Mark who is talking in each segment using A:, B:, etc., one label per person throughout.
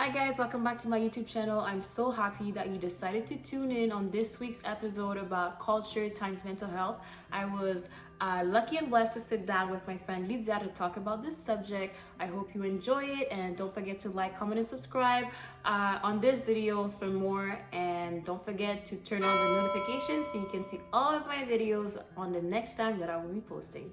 A: Hi guys, welcome back to my YouTube channel. I'm so happy that you decided to tune in on this week's episode about culture times mental health. I was lucky and blessed to sit down with my friend Lydia to talk about this subject. I hope you enjoy it, and don't forget to like, comment, and subscribe on this video for more, and don't forget to turn on the notifications so you can see all of my videos on the next time that I will be posting.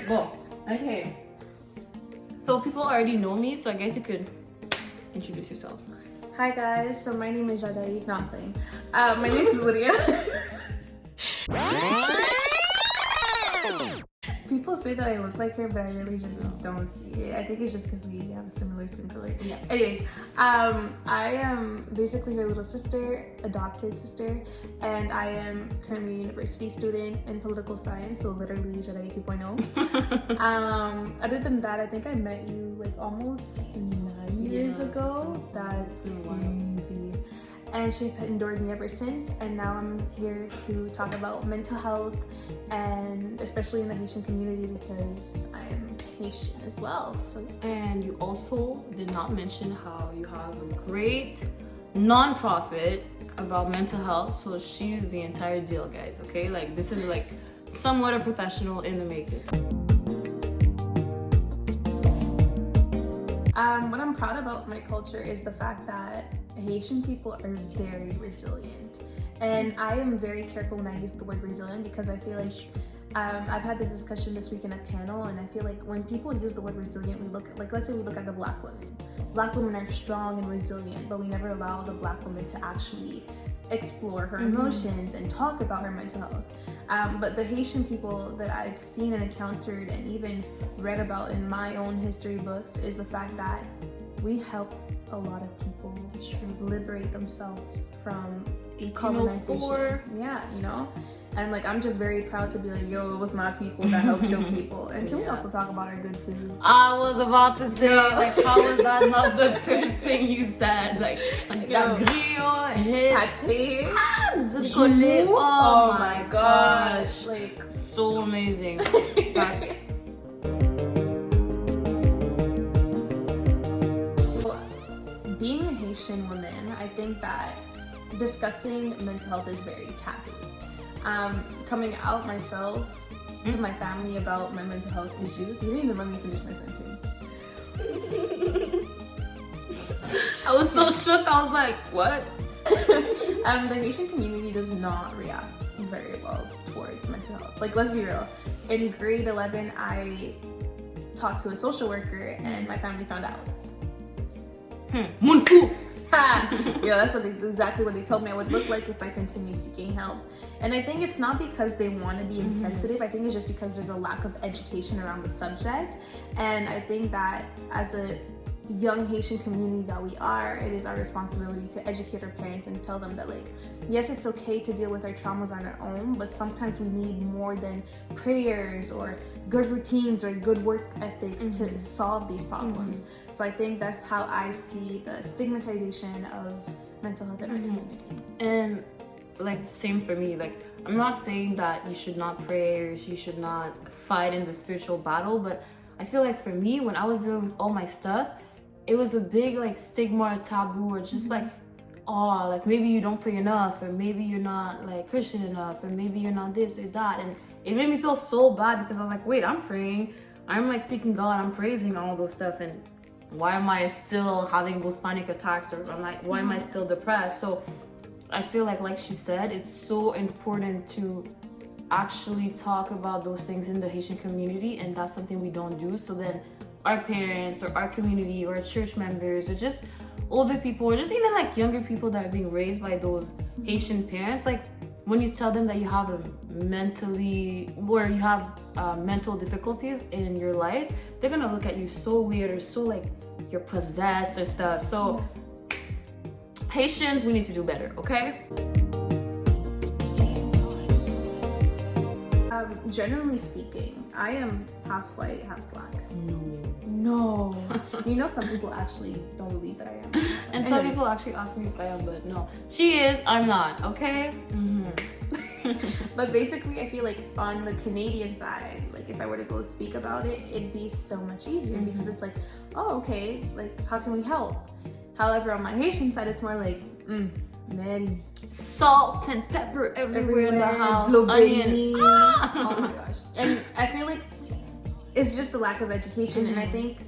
A: Well, okay. So people already know me, so I guess you could introduce yourself.
B: Hi guys, so my name is Jadai. Nothing. My name is Lydia. People say that I look like her, but I really just don't see it. I think it's just because we have a similar skin color.
A: Yeah.
B: Anyways, I am basically her little sister, adopted sister, and I am currently a university student in political science, so literally Jadai 2.0. Other than that, I think I met you like almost 9 years ago. That's crazy. And she's endured me ever since, and now I'm here to talk about mental health, and especially in the Haitian community because I am Haitian as well. So,
A: and you also did not mention how you have a great non-profit about mental health, so she's the entire deal, guys. Okay, like this is like somewhat a professional in the making.
B: What I'm proud about my culture is the fact that Haitian people are very resilient, and I am very careful when I use the word resilient because I feel like I've had this discussion this week in a panel, and I feel like when people use the word resilient, we look like, let's say we look at the Black women. Black women are strong and resilient, but we never allow the Black woman to actually explore her emotions and talk about her mental health. But the Haitian people that I've seen and encountered and even read about in my own history books is the fact that we helped a lot of people liberate themselves from
A: 1804.
B: Yeah, you know? And like, I'm just very proud to be like, yo, it was my people that helped your people. And can we also talk about our good food?
A: I was about to say, like, how was that not the first thing you said? Like, grillo,
B: Pate.
A: Oh my gosh.
B: Like,
A: so amazing.
B: Being a Haitian woman, I think that discussing mental health is very taboo. Coming out myself to my family about my mental health issues. You didn't even let me finish my sentence.
A: I was so shook. I was like, what?
B: The Haitian community does not react very well towards mental health. Like, let's be real. In grade 11, I talked to a social worker and my family found out.
A: Munfu.
B: Yeah, that's exactly what they told me I would look like if I continued seeking help. And I think it's not because they want to be insensitive. I think it's just because there's a lack of education around the subject. And I think that as a young Haitian community that we are, it is our responsibility to educate our parents and tell them that, like, yes, it's okay to deal with our traumas on our own, but sometimes we need more than prayers or good routines or good work ethics to solve these problems. So I think that's how I see the stigmatization of mental health in our community.
A: And like, same for me. Like, I'm not saying that you should not pray or you should not fight in the spiritual battle, but I feel like for me, when I was dealing with all my stuff, it was a big like stigma or taboo, or just like, oh, like maybe you don't pray enough, or maybe you're not like Christian enough, or maybe you're not this or that. And it made me feel so bad because I was like, wait, I'm praying, I'm like seeking God, I'm praising all those stuff, and why am I still having those panic attacks, or I'm like, why am I still depressed? So I feel like she said, it's so important to actually talk about those things in the Haitian community, and that's something we don't do. So then our parents or our community or church members or just older people or just even like younger people that are being raised by those Haitian parents, like when you tell them that you have mental difficulties in your life, they're gonna look at you so weird or so like you're possessed or stuff. So Haitians, we need to do better, okay?
B: Generally speaking, I am half white, half black.
A: No.
B: No. You know, some people actually don't believe that I am.
A: And some people actually ask me if I am, but no. She is, I'm not, okay?
B: But basically, I feel like on the Canadian side, like if I were to go speak about it, it'd be so much easier because it's like, oh, okay, like how can we help? However, on my Haitian side, it's more like, man,
A: salt and pepper everywhere in the house,
B: onion. Oh my gosh. And I feel like it's just the lack of education, and I think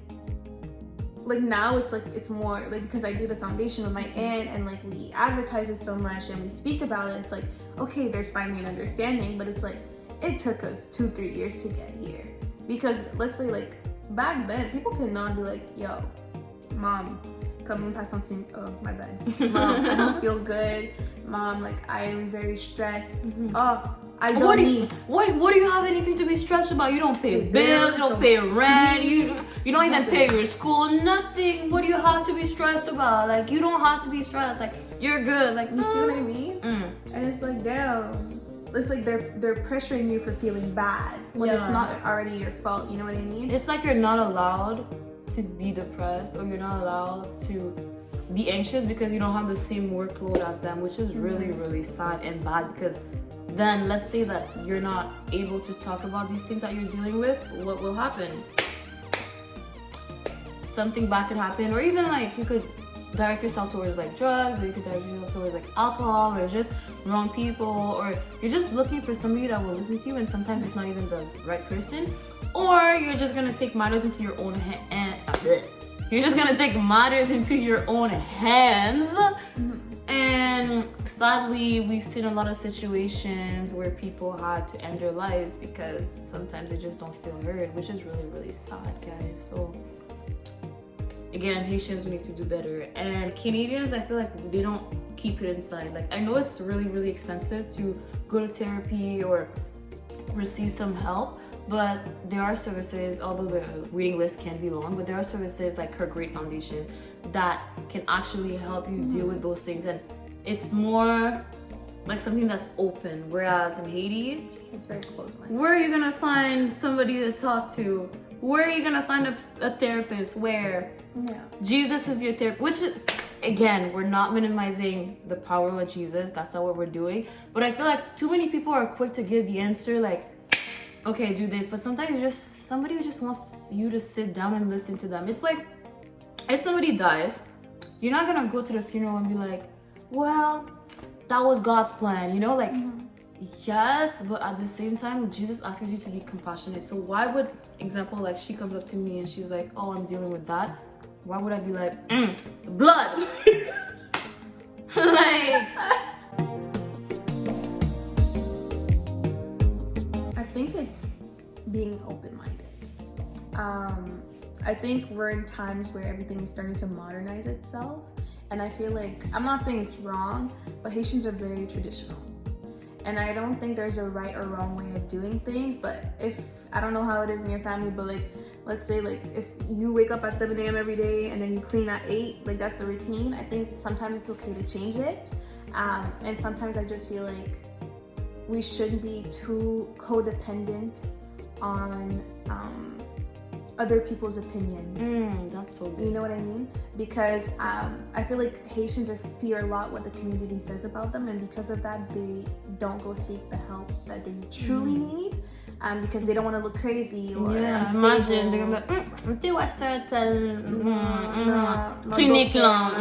B: like now it's like it's more like because I do the foundation with my aunt and like we advertise it so much and we speak about it, it's like okay, there's finally an understanding, but it's like it took us 2-3 years to get here because let's say like back then people could not be like, yo, mom, come and pass something. Oh my bad, mom, I don't feel good. Mom, like I am very stressed. Oh, I don't need.
A: What do you have anything to be stressed about? You don't pay bills, you don't pay rent, you don't even pay your school, nothing. What do you have to be stressed about? Like you don't have to be stressed. Like you're good. Like
B: you see what I mean? And it's like damn. It's like they're pressuring you for feeling bad when it's not already your fault. You know what I mean?
A: It's like you're not allowed to be depressed or you're not allowed to be anxious because you don't have the same workload as them, which is really, really sad and bad because then let's say that you're not able to talk about these things that you're dealing with, what will happen? Something bad could happen, or even like you could direct yourself towards like drugs, or you could direct yourself towards like alcohol, or just wrong people, or you're just looking for somebody that will listen to you and sometimes it's not even the right person, or you're just gonna take matters into your own You're just gonna take matters into your own hands. And sadly, we've seen a lot of situations where people had to end their lives because sometimes they just don't feel heard, which is really, really sad, guys. So again, Haitians, we need to do better. And Canadians, I feel like they don't keep it inside. Like I know it's really, really expensive to go to therapy or receive some help, but there are services, although the waiting list can be long, but there are services like Her Great Foundation that can actually help you deal with those things. And it's more like something that's open. Whereas in Haiti,
B: it's very close-minded.
A: Where are you gonna find somebody to talk to? Where are you gonna find a therapist? Where?
B: Yeah.
A: Jesus is your therapist, which is, again, we're not minimizing the power of Jesus. That's not what we're doing. But I feel like too many people are quick to give the answer like, okay, do this, but sometimes somebody who just wants you to sit down and listen to them. It's like, if somebody dies, you're not gonna go to the funeral and be like, well, that was God's plan, you know? Like, yes, but at the same time, Jesus asks you to be compassionate. So why would, example, like she comes up to me and she's like, oh, I'm dealing with that. Why would I be like, blood? Like...
B: I think it's being open-minded. I think we're in times where everything is starting to modernize itself, and I feel like, I'm not saying it's wrong, but Haitians are very traditional, and I don't think there's a right or wrong way of doing things. But if, I don't know how it is in your family, but like let's say like if you wake up at 7 a.m. every day and then you clean at 8, like that's the routine, I think sometimes it's okay to change it. And sometimes I just feel like we shouldn't be too codependent on other people's opinions.
A: That's so good.
B: You know what I mean? Because I feel like Haitians fear a lot what the community says about them, and because of that, they don't go seek the help that they truly need, because they don't want to look crazy or unstable.
A: Imagine they're gonna be like, clinic long.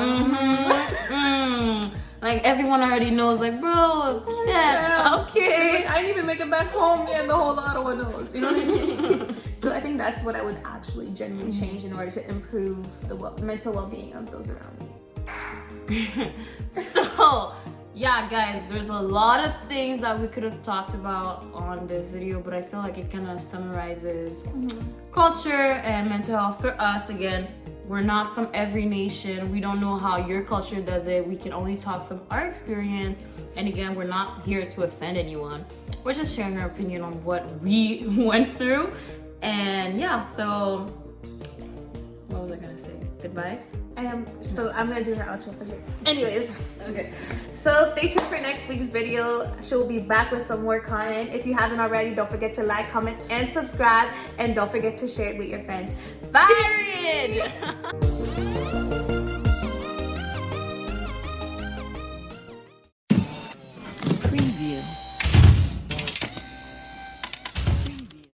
A: Like everyone already knows, like, bro, okay.
B: Like, I didn't even make it back home yet, the whole Ottawa knows, you know what I mean? So I think that's what I would actually genuinely change in order to improve the mental well-being of those around me.
A: So, yeah, guys, there's a lot of things that we could have talked about on this video, but I feel like it kind of summarizes culture and mental health for us. Again, we're not from every nation. We don't know how your culture does it. We can only talk from our experience. And again, we're not here to offend anyone. We're just sharing our opinion on what we went through. And yeah, so what was I gonna say? Goodbye?
B: So I'm gonna do her outro for here. Anyways, okay. So stay tuned for next week's video. She'll be back with some more content. If you haven't already, don't forget to like, comment, and subscribe. And don't forget to share it with your friends. Bye!